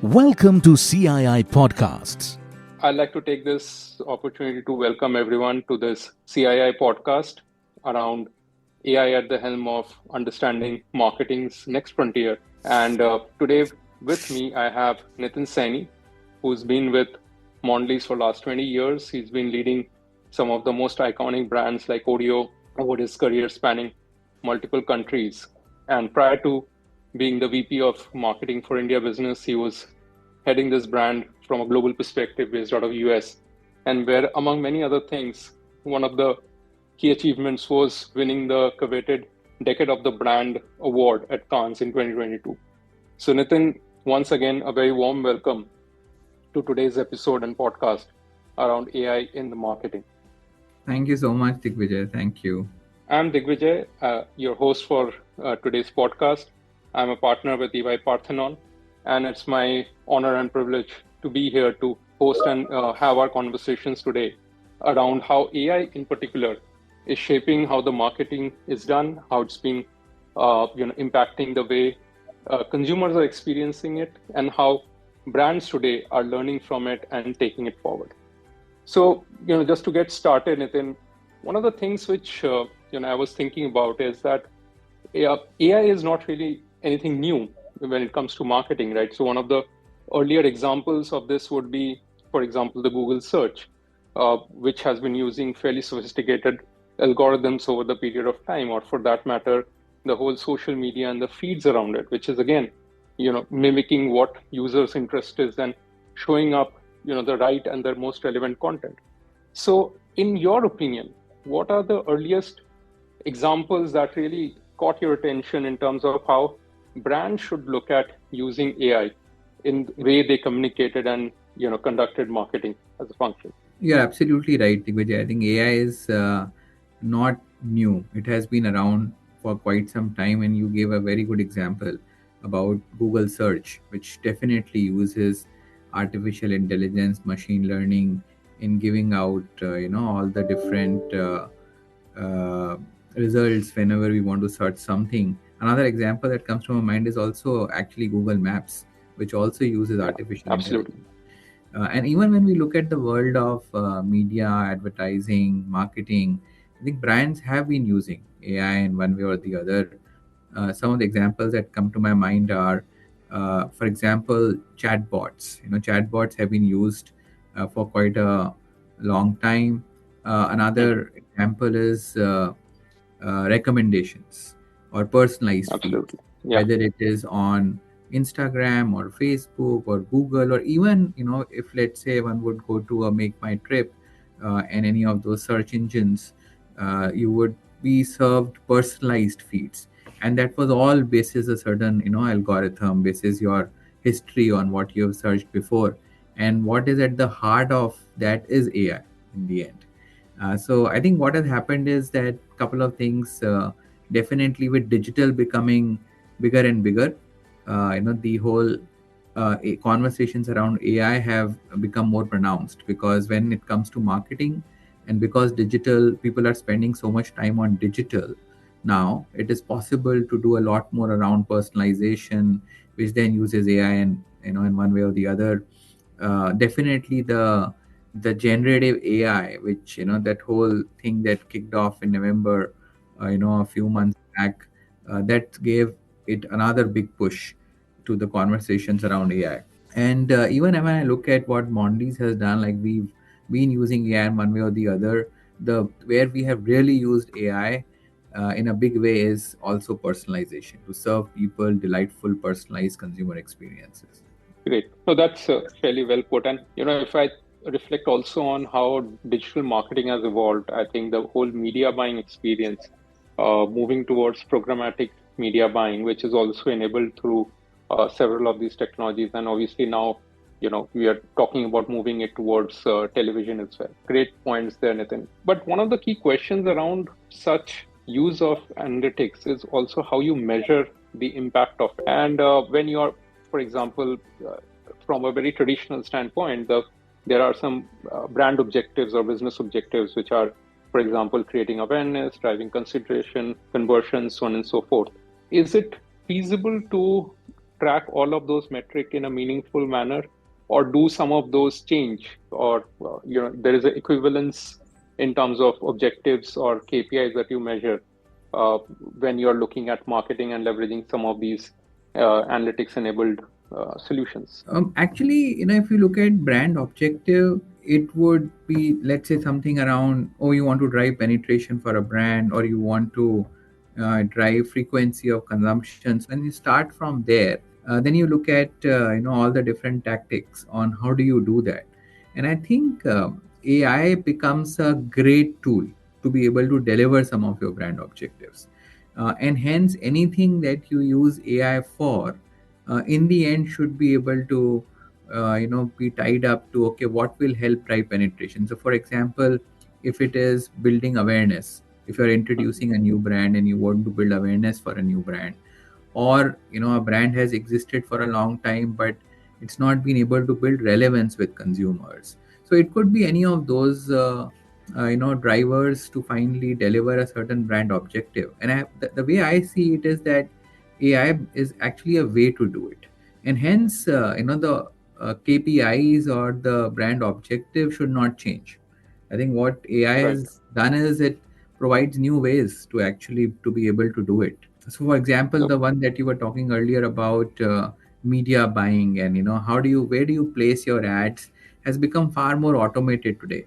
Welcome to CII Podcasts. I'd like to take this opportunity to welcome everyone to this CII podcast around AI at the helm of understanding marketing's next frontier. And today with me, I have Nitin Saini, who's been with Mondelez for last 20 years. He's been leading some of the most iconic brands like Oreo over his career spanning multiple countries. And prior to being the VP of marketing for India business, he was heading this brand from a global perspective based out of US. And where, among many other things, one of the key achievements was winning the coveted Decade of the Brand award at Cannes in 2022. So, Nitin, once again, a very warm welcome to today's episode and podcast around AI in the marketing. Thank you so much, Digvijay. Thank you. I'm Digvijay, your host for today's podcast. I'm a partner with EY Parthenon, and it's my honor and privilege to be here to host and have our conversations today around how AI in particular is shaping how the marketing is done, how it's being impacting the way consumers are experiencing it, and how brands today are learning from it and taking it forward. So, just to get started, Nitin, one of the things which I was thinking about is that AI is not really anything new when it comes to marketing, right? So one of the earlier examples of this would be, for example, the Google search, which has been using fairly sophisticated algorithms over the period of time, or for that matter, the whole social media and the feeds around it, which is again, mimicking what users' interest is and showing up, the right and the most relevant content. So, in your opinion, what are the earliest examples that really caught your attention in terms of how brands should look at using AI in the way they communicated and conducted marketing as a function? You're absolutely right, Digvijay. I think AI is not new. It has been around for quite some time, and you gave a very good example about Google search, which definitely uses artificial intelligence, machine learning in giving out, all the different uh, results whenever we want to search something. Another example that comes to my mind is also actually Google Maps, which also uses Yeah, artificial absolutely. intelligence. And even when we look at the world of media, advertising, marketing, I think brands have been using AI in one way or the other. Some of the examples that come to my mind are, for example, chatbots. Chatbots have been used for quite a long time. Mhm. Another example is recommendations or personalized feeds, Absolutely. Yeah. whether it is on Instagram or Facebook or Google, or even, if let's say one would go to a Make My Trip and any of those search engines, you would be served personalized feeds. And that was all basis a certain, algorithm, basis your history on what you have searched before. And what is at the heart of that is AI in the end. So I think what has happened is that couple of things. Definitely, with digital becoming bigger and bigger, the whole conversations around AI have become more pronounced, because when it comes to marketing, and because digital people are spending so much time on digital now, it is possible to do a lot more around personalization, which then uses AI, and in one way or the other. Definitely the generative AI, which that whole thing that kicked off in November, a few months back, that gave it another big push to the conversations around AI. And even when I look at what Mondelez has done, like we've been using AI in one way or the other, the where we have really used AI in a big way is also personalization to serve people delightful, personalized consumer experiences. Great. So that's fairly well put. And if I reflect also on how digital marketing has evolved, I think the whole media buying experience, moving towards programmatic media buying, which is also enabled through several of these technologies, and obviously now, we are talking about moving it towards television as well. Great points there, Nitin. But one of the key questions around such use of analytics is also how you measure the impact of it. And when you're, for example, uh, from a very traditional standpoint, there are some brand objectives or business objectives, which are, for example, creating awareness, driving consideration, conversions, so on and so forth. Is it feasible to track all of those metric in a meaningful manner, or do some of those change, or there is an equivalence in terms of objectives or KPIs that you measure when you're looking at marketing and leveraging some of these analytics enabled solutions? Actually, if you look at brand objective, it would be, let's say, something around, oh, you want to drive penetration for a brand, or you want to drive frequency of consumptions. When you start from there, then you look at all the different tactics on how do you do that. And I think AI becomes a great tool to be able to deliver some of your brand objectives. And hence, anything that you use AI for, in the end, should be able to be tied up to, okay, what will help drive penetration. So for example, if it is building awareness, if you're introducing a new brand and you want to build awareness for a new brand, or a brand has existed for a long time but it's not been able to build relevance with consumers, so it could be any of those drivers to finally deliver a certain brand objective. And the way I see it is that AI is actually a way to do it, and hence the KPIs or the brand objective should not change. I think what AI Right. has done is it provides new ways to actually to be able to do it. So for example, So the one that you were talking earlier about media buying, and how do you where do you place your ads, has become far more automated today.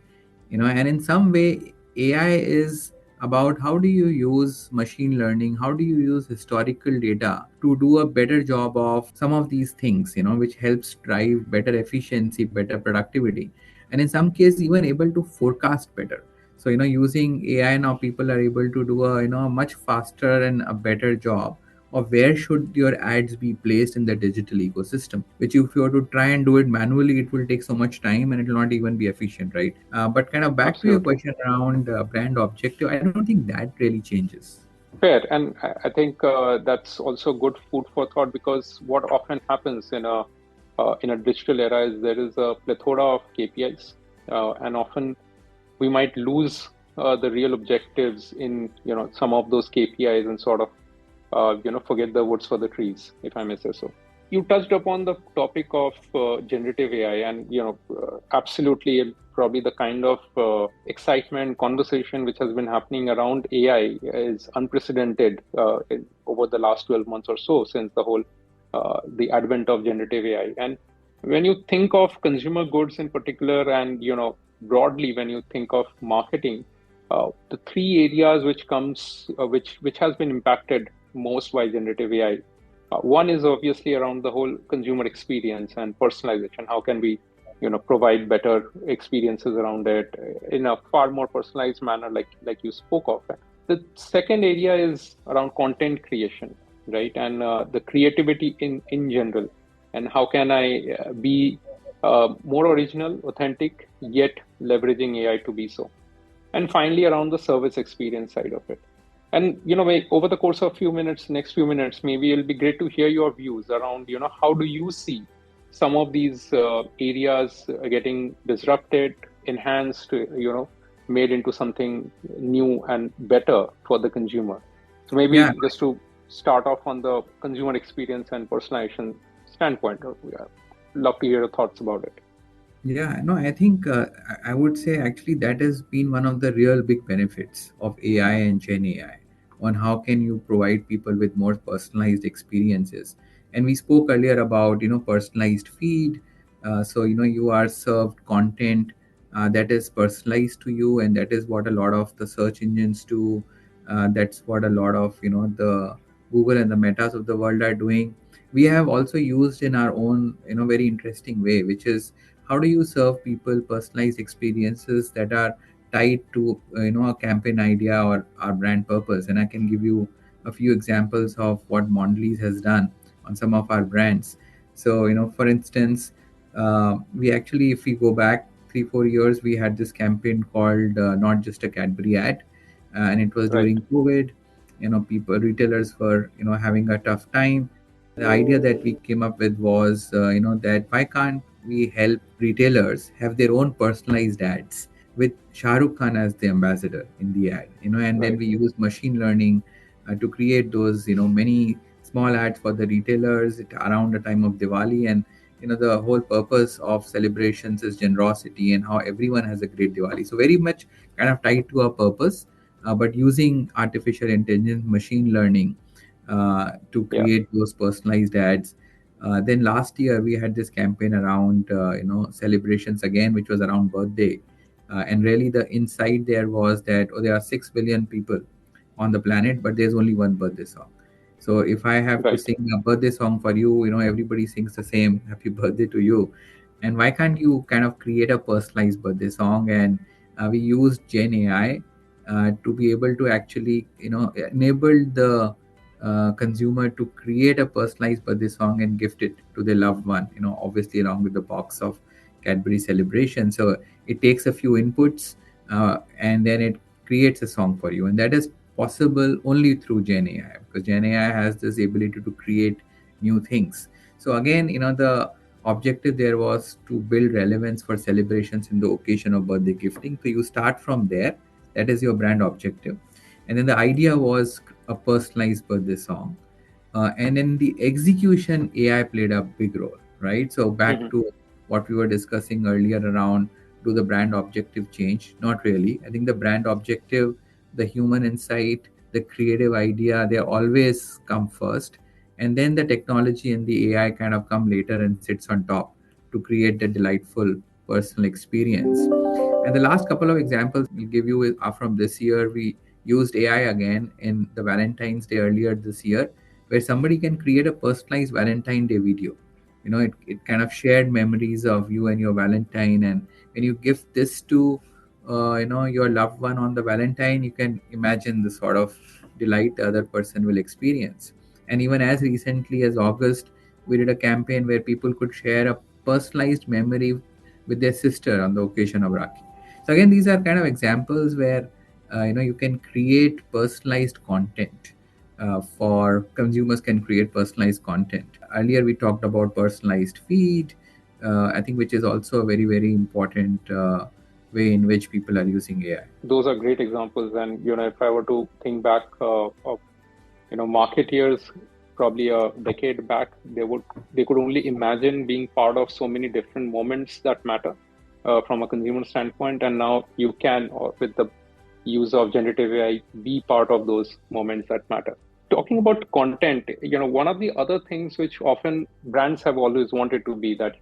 And in some way, AI is about how do you use machine learning, how do you use historical data to do a better job of some of these things, which helps drive better efficiency, better productivity, and in some cases even able to forecast better. So using AI now, people are able to do a much faster and a better job of where should your ads be placed in the digital ecosystem, which if you were to try and do it manually, it will take so much time and it will not even be efficient, right? But kind of back to your absolutely. question around brand objective, I don't think that really changes. Fair. And I think that's also good food for thought, because what often happens in a digital era is there is a plethora of KPIs, and often we might lose the real objectives in some of those KPIs, and sort of forget the woods for the trees, if I may say so. You touched upon the topic of generative AI, and absolutely, probably the kind of excitement, conversation which has been happening around AI is unprecedented over the last 12 months or so, since the advent of generative AI. And when you think of consumer goods in particular, and broadly when you think of marketing, the three areas which has been impacted most by generative AI. One is obviously around the whole consumer experience and personalization. How can we, provide better experiences around it in a far more personalized manner, like you spoke of. The second area is around content creation, right, and the creativity in general, and how can I be more original, authentic, yet leveraging AI to be so. And finally, around the service experience side of it. And over the course of next few minutes, maybe it'll be great to hear your views around how do you see some of these areas getting disrupted, enhanced, made into something new and better for the consumer. So Yeah. maybe just to start off on the consumer experience and personalization standpoint, yeah, love to hear your thoughts about it. Yeah, no, I think I would say actually that has been one of the real big benefits of AI and Gen AI, on how can you provide people with more personalized experiences. And we spoke earlier about personalized feed. So you are served content that is personalized to you, and that is what a lot of the search engines do. That's what a lot of the Google and the Metas of the world are doing. We have also used in our own very interesting way, which is how do you serve people personalized experiences that are tied to a campaign idea or our brand purpose. And I can give you a few examples of what Mondelez has done on some of our brands. So for instance, we actually, if we go back 3-4 years, we had this campaign called Not Just a Cadbury Ad, and it was Right, during COVID. People, retailers were having a tough time. The idea that we came up with was that why can't we help retailers have their own personalized ads with Shah Rukh Khan as the ambassador in the ad, and then right, we used machine learning to create those many small ads for the retailers around the time of Diwali. And the whole purpose of celebrations is generosity and how everyone has a great Diwali. So very much kind of tied to our purpose, but using artificial intelligence, machine learning, to Yeah. create those personalized ads. Then last year we had this campaign around celebrations again, which was around birthday, and really the insight there was that there are 6 billion people on the planet, but there's only one birthday song. So if I have to Right. sing a birthday song for you, everybody sings the same happy birthday to you. And why can't you kind of create a personalized birthday song? And we used Gen AI to be able to actually enable the consumer to create a personalized birthday song and gift it to their loved one, obviously along with the box of Cadbury Celebration. So it takes a few inputs, and then it creates a song for you. And that is possible only through Gen AI, because Gen AI has this ability to create new things. So again, the objective there was to build relevance for celebrations in the occasion of birthday gifting. So you start from there. That is your brand objective. And then the idea was a personalized birthday song. And in the execution, AI played a big role, right? So back Hmm. to what we were discussing earlier around, do the brand objective change? Not really. I think the brand objective, the human insight, the creative idea, they always come first. And then the technology and the AI kind of come later and sits on top to create the delightful personal experience. And the last couple of examples we'll give you are from this year. We used AI again in the Valentine's Day earlier this year, where somebody can create a personalized Valentine Day video. It kind of shared memories of you and your Valentine. And when you give this to your loved one on the Valentine, you can imagine the sort of delight the other person will experience. And even as recently as August, we did a campaign where people could share a personalized memory with their sister on the occasion of Rakhi. So again, these are kind of examples where you can create personalized content. For consumers can create personalized content. Earlier we talked about personalized feed, I think, which is also a very very important way in which people are using AI. Those are great examples. And if I were to think back of marketeers probably a decade back, they could only imagine being part of so many different moments that matter from a consumer standpoint. And now you can, or with the use of generative AI, be part of those moments that matter. Talking about content, one of the other things which often brands have always wanted to be that,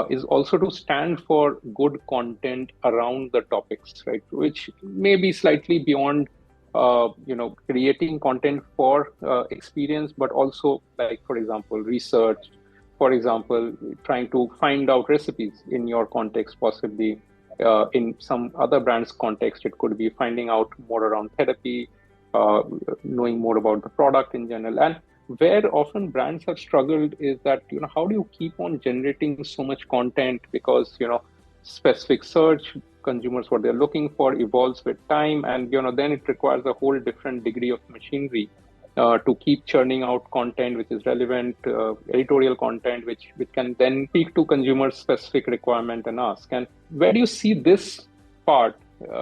is also to stand for good content around the topics, right? Which may be slightly beyond, creating content for experience, but also like, for example, research, for example, trying to find out recipes in your context, possibly in some other brand's context, it could be finding out more around therapy, uh, knowing more about the product in general. And where often brands have struggled is that, how do you keep on generating so much content? Because, specific search, consumers, what they're looking for evolves with time. And, then it requires a whole different degree of machinery to keep churning out content which is relevant, editorial content which can then speak to consumers' specific requirement and ask. And where do you see this part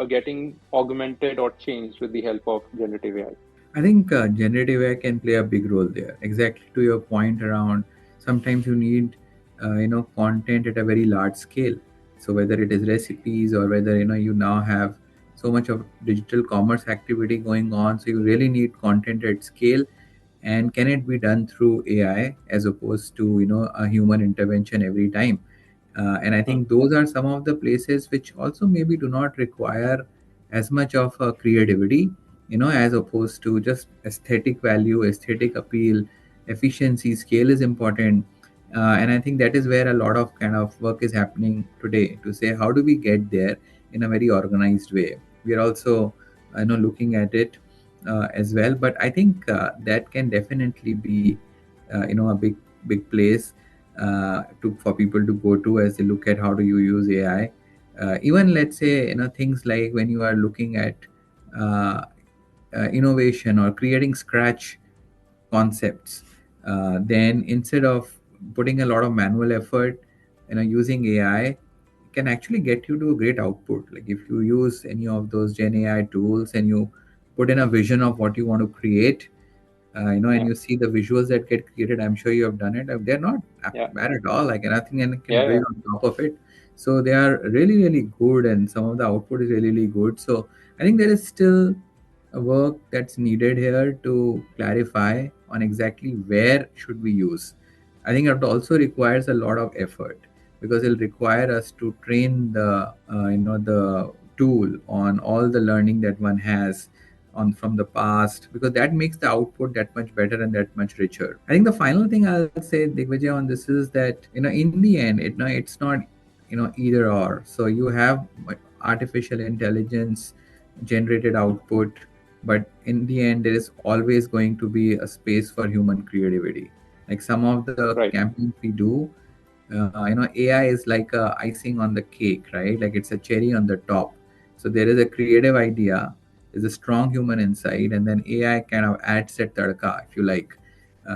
getting augmented or changed with the help of generative AI? I think generative AI can play a big role there. Exactly to your point around, sometimes you need content at a very large scale. So whether it is recipes or whether you now have so much of digital commerce activity going on, so you really need content at scale. And can it be done through AI as opposed to a human intervention every time? And I Hmm. think those are some of the places which also maybe do not require as much of a creativity, as opposed to just aesthetic value, aesthetic appeal. Efficiency, scale is important. And I think that is where a lot of kind of work is happening today, to say how do we get there in a very organized way. We are also looking at it as well, but I think that can definitely be a big place for people to go to as they look at how do you use AI. Even let's say things like when you are looking at uh, innovation or creating scratch concepts, then instead of putting a lot of manual effort, using AI can actually get you to a great output. Like if you use any of those Gen AI tools and you put in a vision of what you want to create, And Yeah. you see the visuals that get created. I'm sure you have done it. They're not Yeah. bad at all. Like nothing and can Yeah. build Yeah. on top of it. So they are really, really good, and some of the output is really, really good. So I think there is still a work that's needed here to clarify on exactly where should we use. I think it also requires a lot of effort because it'll require us to train the tool on all the learning that one has on from the past, because that makes the output that much better and that much richer. I think the final thing I'll say, Digvijay, on this is that in the end, it's not either or. So you have artificial intelligence generated output, but in the end there is always going to be a space for human creativity. Like some of the Right. campaigns we do, AI is like a icing on the cake, right? Like it's a cherry on the top. So there is a creative idea, there's a strong human insight, and then AI kind of adds that tadka, if you like.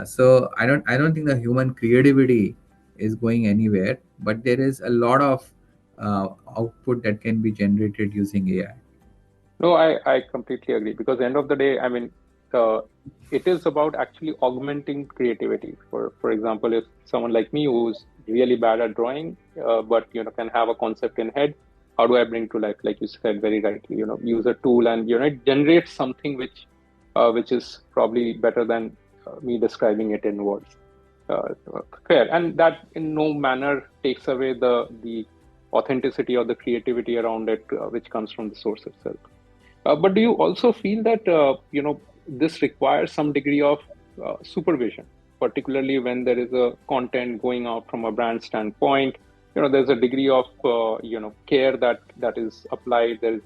So I don't think the human creativity is going anywhere, but there is a lot of output that can be generated using AI. No, I completely agree, because end of the day, I mean, uh, it is about actually augmenting creativity. For example, if someone like me who's really bad at drawing, but can have a concept in head, how do I bring to life? Like you said very rightly, use a tool and it generates something which is probably better than me describing it in words. Fair, and that in no manner takes away the authenticity or the creativity around it, which comes from the source itself. But do you also feel that this requires some degree of supervision, particularly when there is a content going out from a brand standpoint? There's a degree of care that is applied. There is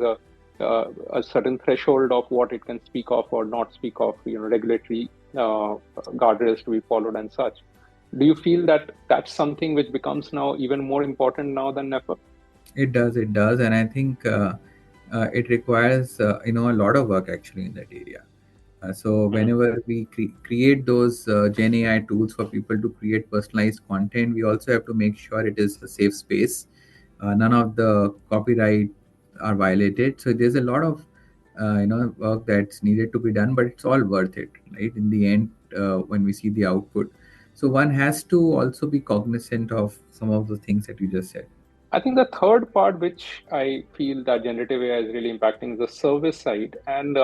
a certain threshold of what it can speak of or not speak of. Regulatory guardrails to be followed and such. Do you feel that that's something which becomes now even more important now than ever? It does, and I think it requires a lot of work actually in that area. So Mhm. whenever we create those Gen AI tools for people to create personalized content, we also have to make sure it is a safe space. None of the copyright are violated. So there's a lot of work that's needed to be done, but it's all worth it, right? In the end, when we see the output, so one has to also be cognizant of some of the things that you just said. I think the third part, which I feel that generative AI is really impacting, is the service side, and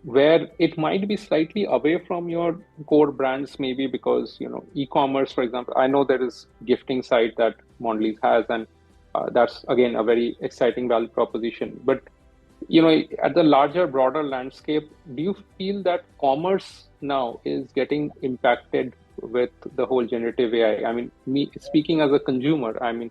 where it might be slightly away from your core brands, maybe because e-commerce, for example. I know there is gifting site that Mondelez has, and that's again a very exciting value proposition. But at the larger, broader landscape, do you feel that commerce now is getting impacted with the whole generative AI? I mean, me speaking as a consumer, I mean,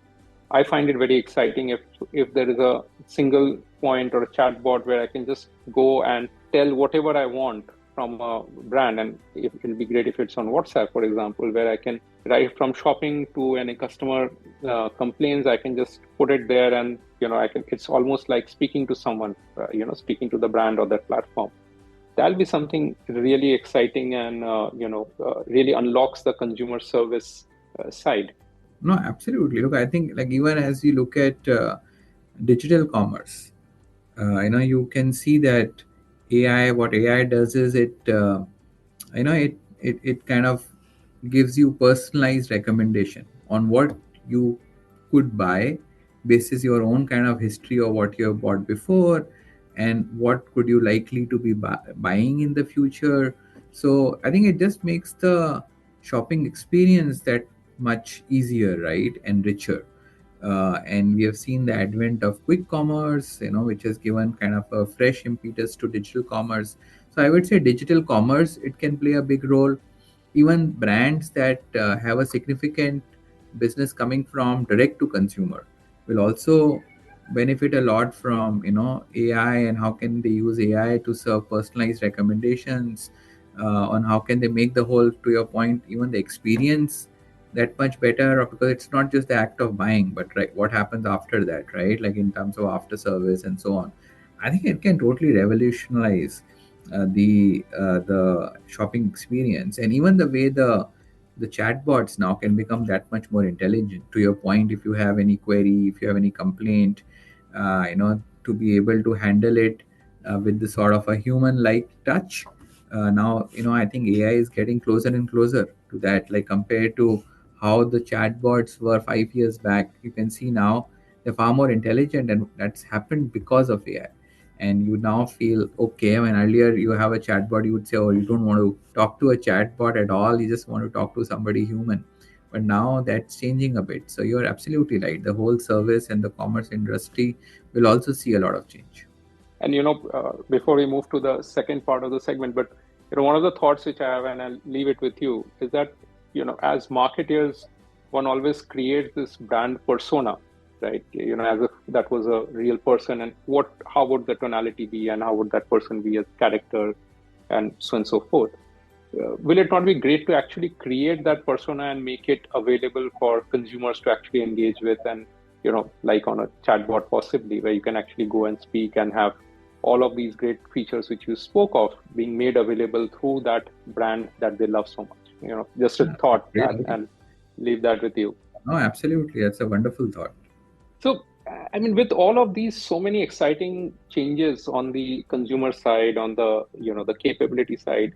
I find it very exciting if there is a single point or a chatbot where I can just go and tell whatever I want from a brand, and it'll be great if it's on WhatsApp, for example, where I can, right from shopping to any customer complaints, I can just put it there, and I can. It's almost like speaking to someone, speaking to the brand or that platform. That'll be something really exciting, and really unlocks the consumer service side. No, absolutely. Look, I think like even as you look at digital commerce, you can see that what AI does is it kind of gives you personalized recommendation on what you could buy basis your own kind of history or what you have bought before, and what could you likely to be buying in the future. So I think it just makes the shopping experience that much easier, right, and richer. And we have seen the advent of quick commerce, which has given kind of a fresh impetus to digital commerce. So I would say digital commerce, it can play a big role. Even brands that have a significant business coming from direct to consumer will also benefit a lot from AI, and how can they use AI to serve personalized recommendations, on how can they make the whole, to your point, even the experience that much better, because it's not just the act of buying, but right, what happens after that, right? Like in terms of after service and so on. I think it can totally revolutionize the shopping experience, and even the way the chatbots now can become that much more intelligent. To your point, if you have any query, if you have any complaint, to be able to handle it with the sort of a human like touch, Now, I think AI is getting closer and closer to that. Like compared to how the chatbots were 5 years back, you can see now they're far more intelligent, and that's happened because of AI. And you now feel okay. When earlier you have a chatbot, you would say, oh, you don't want to talk to a chatbot at all, you just want to talk to somebody human. But now that's changing a bit. So you're absolutely right. The whole service and the commerce industry will also see a lot of change. And before we move to the second part of the segment, but one of the thoughts which I have, and I'll leave it with you, is that as marketers, one always creates this brand persona, right? As if that was a real person, and how would the tonality be, and how would that person be as character, and so on and so forth. Will it not be great to actually create that persona and make it available for consumers to actually engage with, and like on a chatbot possibly, where you can actually go and speak and have all of these great features which you spoke of being made available through that brand that they love so much. Just a thought, Great idea. and leave that with you. No, absolutely. That's a wonderful thought. So, I mean, with all of these, so many exciting changes on the consumer side, on the the capability side,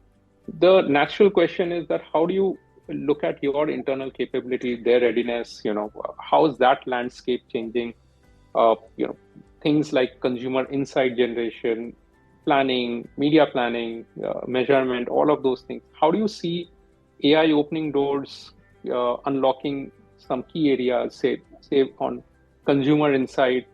the natural question is that how do you look at your internal capability, their readiness? How is that landscape changing? Uh, you know, Things like consumer insight generation, planning, media planning, measurement, all of those things. How do you see AI opening doors, unlocking some key areas, say on consumer insight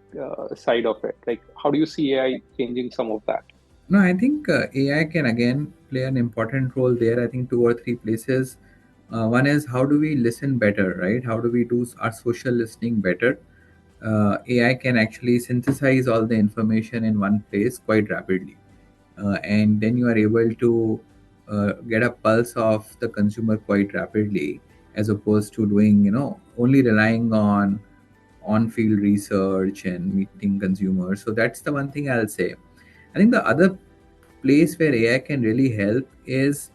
side of it? Like, how do you see AI changing some of that? No, I think AI can again play an important role there. I think two or three places. One is how do we listen better, right? How do we do our social listening better? AI can actually synthesize all the information in one place quite rapidly. And then you are able to get a pulse of the consumer quite rapidly, as opposed to doing, only relying on field research and meeting consumers. So that's the one thing I'll say. I think the other place where AI can really help is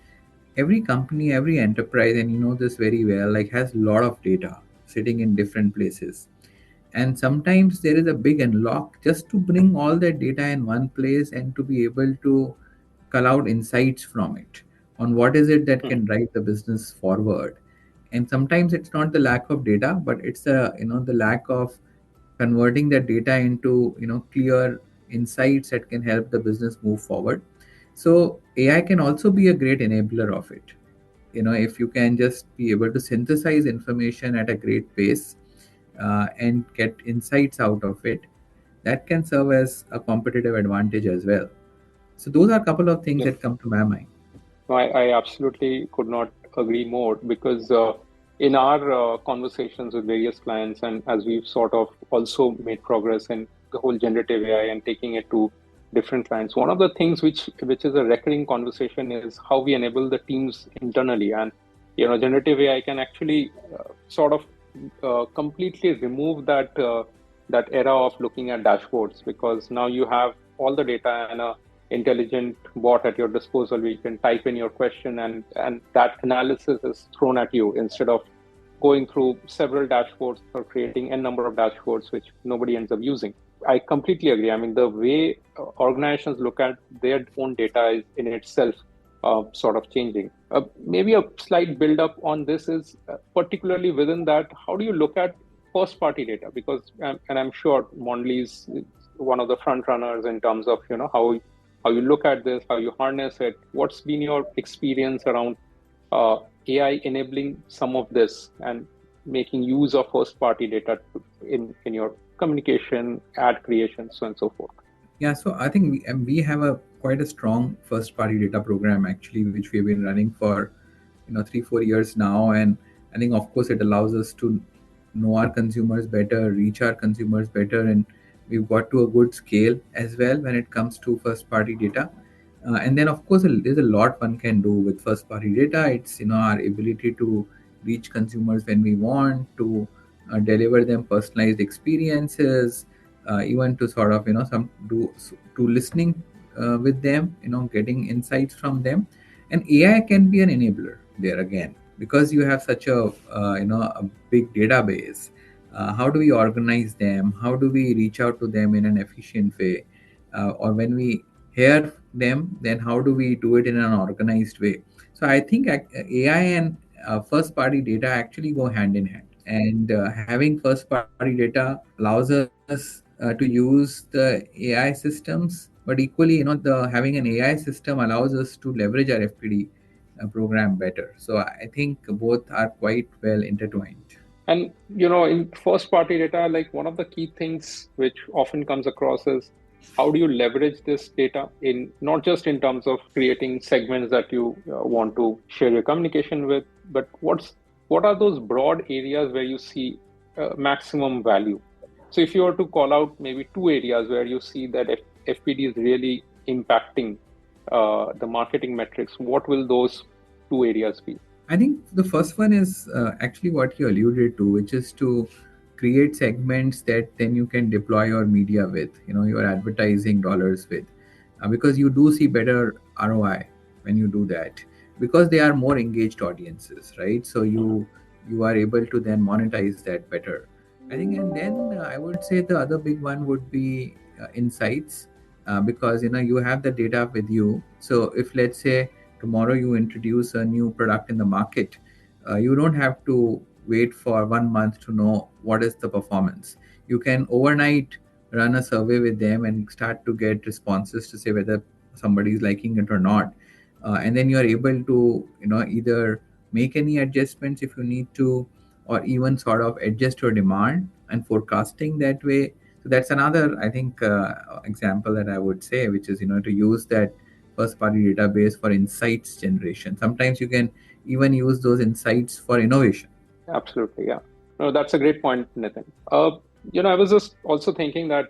every company, every enterprise, and you know this very well, like has a lot of data sitting in different places. And sometimes there is a big unlock just to bring all that data in one place and to be able to cull out insights from it on what is it that Hmm. can drive the business forward. And sometimes it's not the lack of data, but it's the lack of converting that data into clear insights that can help the business move forward. So AI can also be a great enabler of it. If you can just be able to synthesize information at a great pace, and get insights out of it, that can serve as a competitive advantage as well. So those are a couple of things Yeah. that come to my mind. No, I absolutely could not agree more, because in our conversations with various clients, and as we've sort of also made progress in the whole generative AI and taking it to different clients, one of the things which is a recurring conversation is how we enable the teams internally. And generative AI can actually sort of completely remove that era of looking at dashboards, because now you have all the data and a intelligent bot at your disposal where you can type in your question, and that analysis is thrown at you instead of going through several dashboards or creating a number of dashboards which nobody ends up using. I completely agree. I mean, the way organizations look at their own data is in itself sort of changing. Maybe a slight build up on this is particularly within that, how do you look at first party data? Because, and I'm sure Mondelez is one of the front runners in terms of, how you look at this, how you harness it. What's been your experience around AI enabling some of this and making use of first party data in your communication, ad creation, so on and so forth? Yeah, so I think we have a quite a strong first party data program actually, which we've been running for 3-4 years now. And I think of course it allows us to know our consumers better, reach our consumers better, and we've got to a good scale as well when it comes to first party data. And then of course there's a lot one can do with first party data. It's our ability to reach consumers when we want to, deliver them personalized experiences, even to sort of some do to listening with them, getting insights from them. And AI can be an enabler there again, because you have such a a big database. How do we organize them? How do we reach out to them in an efficient way? Or when we hear them, then how do we do it in an organized way? So I think AI and first party data actually go hand in hand. And having first party data allows us to use the AI systems, but equally, the having an AI system allows us to leverage our FPD program better. So I think both are quite well intertwined. And in first party data, like one of the key things which often comes across is how do you leverage this data in not just in terms of creating segments that you want to share your communication with, but what are those broad areas where you see maximum value? So if you were to call out maybe two areas where you see that FPD is really impacting the marketing metrics, what will those two areas be? I think the first one is actually what you alluded to, which is to create segments that then you can deploy your media with, your advertising dollars with, because you do see better ROI when you do that, because they are more engaged audiences, right? So you are able to then monetize that better. I think, and then I would say the other big one would be insights, because you have the data with you. So if, let's say, tomorrow you introduce a new product in the market, you don't have to wait for 1 month to know what is the performance. You can overnight run a survey with them and start to get responses to say whether somebody is liking it or not. And then you are able to either make any adjustments if you need to, or even sort of adjust your demand and forecasting that way. So that's another, I think, example that I would say, which is to use that first party database for insights generation. Sometimes you can even use those insights for innovation. Absolutely, yeah. No, that's a great point, Nitin. I was just also thinking that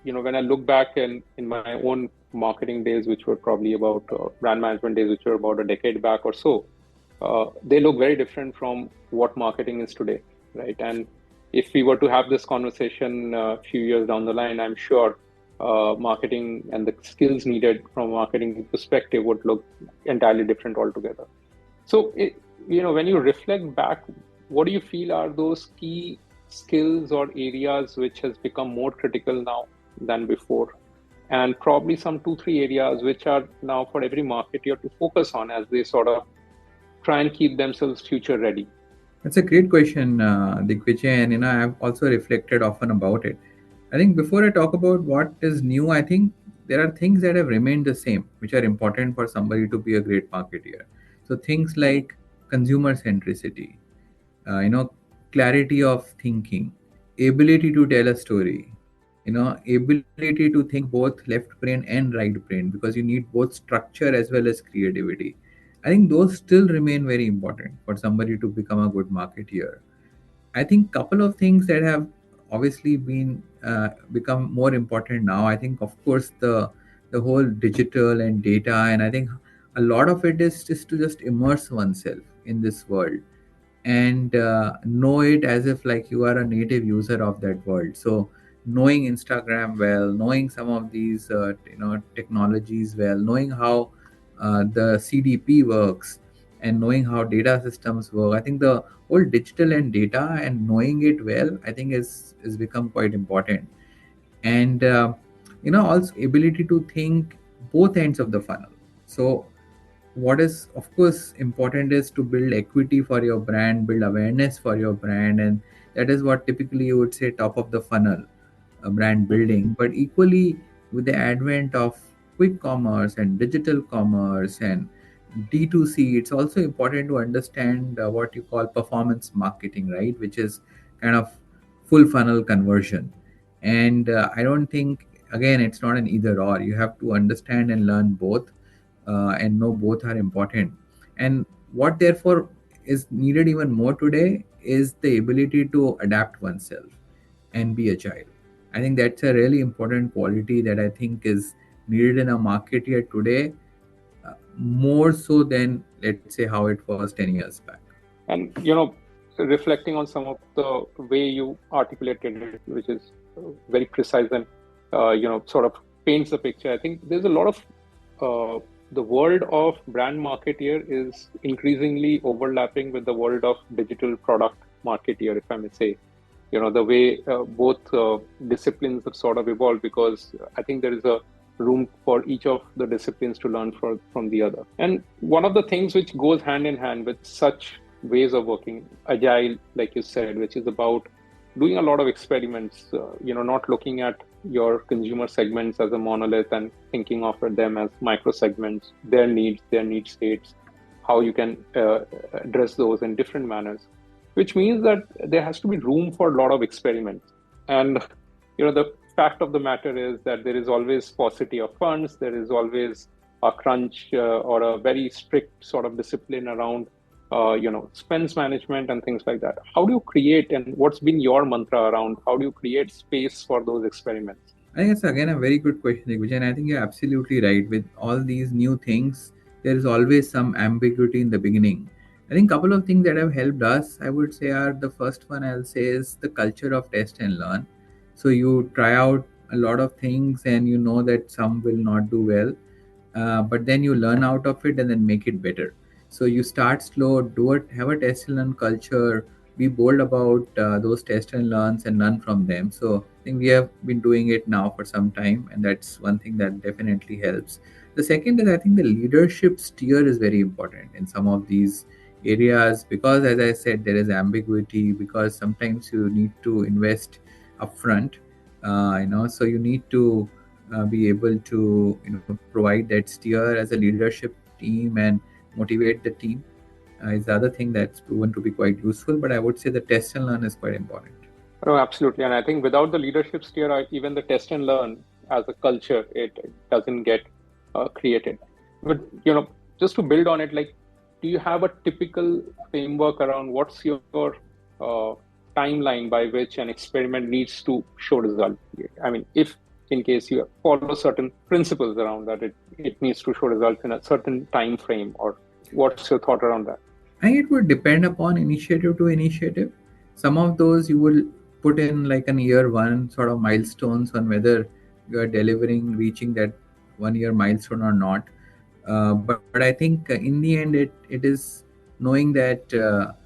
when I look back in my own marketing days, which were probably about brand management days, which were about a decade back or so, they look very different from what marketing is today, right? And if we were to have this conversation a few years down the line, I'm sure marketing and the skills needed from a marketing perspective would look entirely different altogether. So, when you reflect back, what do you feel are those key skills or areas which has become more critical now than before? And probably some two, three areas which are now for every marketer to focus on as they sort of try and keep themselves future ready. That's a great question, Digvijay, and I've also reflected often about it. I think before I talk about what is new, I think there are things that have remained the same, which are important for somebody to be a great marketeer. So things like consumer centricity, clarity of thinking, ability to tell a story, ability to think both left brain and right brain, because you need both structure as well as creativity. I think those still remain very important for somebody to become a good marketeer. I think couple of things that have obviously been become more important now. I think, of course, the whole digital and data, and I think a lot of it is just to just immerse oneself in this world and know it as if like you are a native user of that world. So knowing Instagram well, knowing some of these technologies well, knowing how the CDP works, and knowing how data systems work. I think the whole digital and data and knowing it well, I think is become quite important. And also ability to think both ends of the funnel. So what is of course important is to build equity for your brand, build awareness for your brand, and that is what typically you would say top of the funnel brand building. But equally, with the advent of quick commerce and digital commerce and D2C, it's also important to understand what you call performance marketing, right? Which is kind of full funnel conversion. And I don't think, again, it's not an either or. You have to understand and learn both, and know both are important. And what therefore is needed even more today is the ability to adapt oneself and be agile. I think that's a really important quality that I think is needed in a marketeer today, more so than, let's say, how it was 10 years back. And, reflecting on some of the way you articulated it, which is very precise and, sort of paints the picture. I think there's a lot of the world of brand marketeer is increasingly overlapping with the world of digital product marketeer, if I may say. The way both disciplines have sort of evolved, because I think there is a room for each of the disciplines to learn from the other. And one of the things which goes hand in hand with such ways of working, agile, like you said, which is about doing a lot of experiments, not looking at your consumer segments as a monolith and thinking of them as micro segments, their needs, their need states, how you can address those in different manners, which means that there has to be room for a lot of experiments. And the fact of the matter is that there is always paucity of funds, there is always a crunch or a very strict sort of discipline around spends management and things like that. How do you create, and what's been your mantra around how do you create space for those experiments? I think it's again a very good question, Digvijay, and I think you're absolutely right. With all these new things, there is always some ambiguity in the beginning. I think a couple of things that have helped us, I would say, are the first one I'll say is the culture of test and learn. So you try out a lot of things and you know that some will not do well, but then you learn out of it and then make it better. So you start slow, do it, have a test and learn culture, be bold about those test and learns and learn from them. So I think we have been doing it now for some time, and that's one thing that definitely helps. The second is I think the leadership steer is very important in some of these areas because, as I said, there is ambiguity because sometimes you need to invest upfront. So you need to be able to provide that steer as a leadership team and motivate the team is the other thing that's proven to be quite useful. But I would say the test and learn is quite important. Oh, absolutely. And I think without the leadership steer, even the test and learn as a culture, it doesn't get created. But, just to build on it, like, do you have a typical framework around what's your timeline by which an experiment needs to show result? I mean, if in case you follow certain principles around that, it needs to show results in a certain time frame, or what's your thought around that? I think it would depend upon initiative to initiative. Some of those you will put in like an year one sort of milestones on whether you are delivering, reaching that 1 year milestone or not. But I think in the end, it is knowing that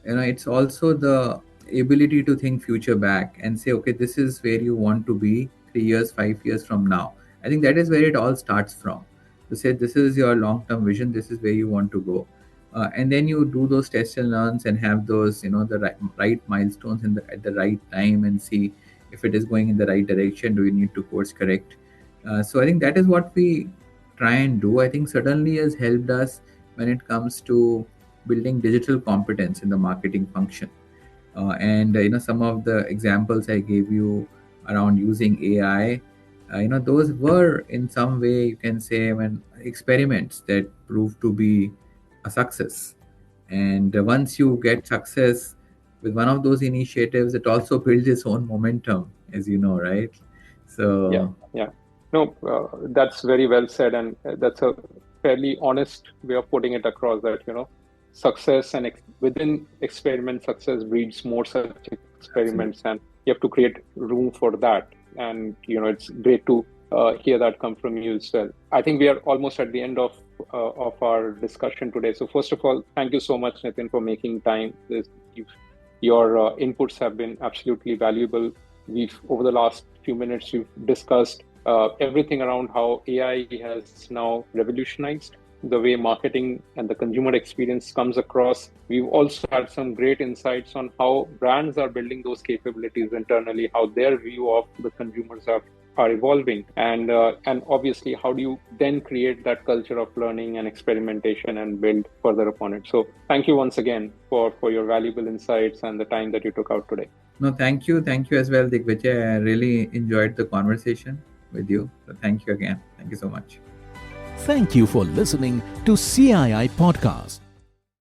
it's also the ability to think future back and say, okay, this is where you want to be 3 years, 5 years from now. I think that is where it all starts from. To say this is your long-term vision, this is where you want to go, and then you do those tests and learns and have those the right milestones at the right time and see if it is going in the right direction. Do we need to course correct? So I think that is what we try and do. I think certainly has helped us when it comes to building digital competence in the marketing function. And some of the examples I gave you around using AI, those were in some way you can say when experiments that proved to be a success. And once you get success with one of those initiatives, it also builds its own momentum, as you know, right? So yeah. No, that's very well said, and that's a fairly honest way of putting it across. That success and within experiment, success breeds more such experiments, and you have to create room for that. And it's great to hear that come from you as well. I think we are almost at the end of our discussion today. So first of all, thank you so much, Nitin, for making time. Your inputs have been absolutely valuable. Over the last few minutes, we've discussed everything around how AI has now revolutionized the way marketing and the consumer experience comes across. We've also had some great insights on how brands are building those capabilities internally, how their view of the consumers are evolving, and obviously how do you then create that culture of learning and experimentation and build further upon it. So thank you once again for your valuable insights and the time that you took out today. No, thank you as well, Digvijay. I really enjoyed the conversation with you. So thank you again. Thank you so much. Thank you for listening to CII Podcast.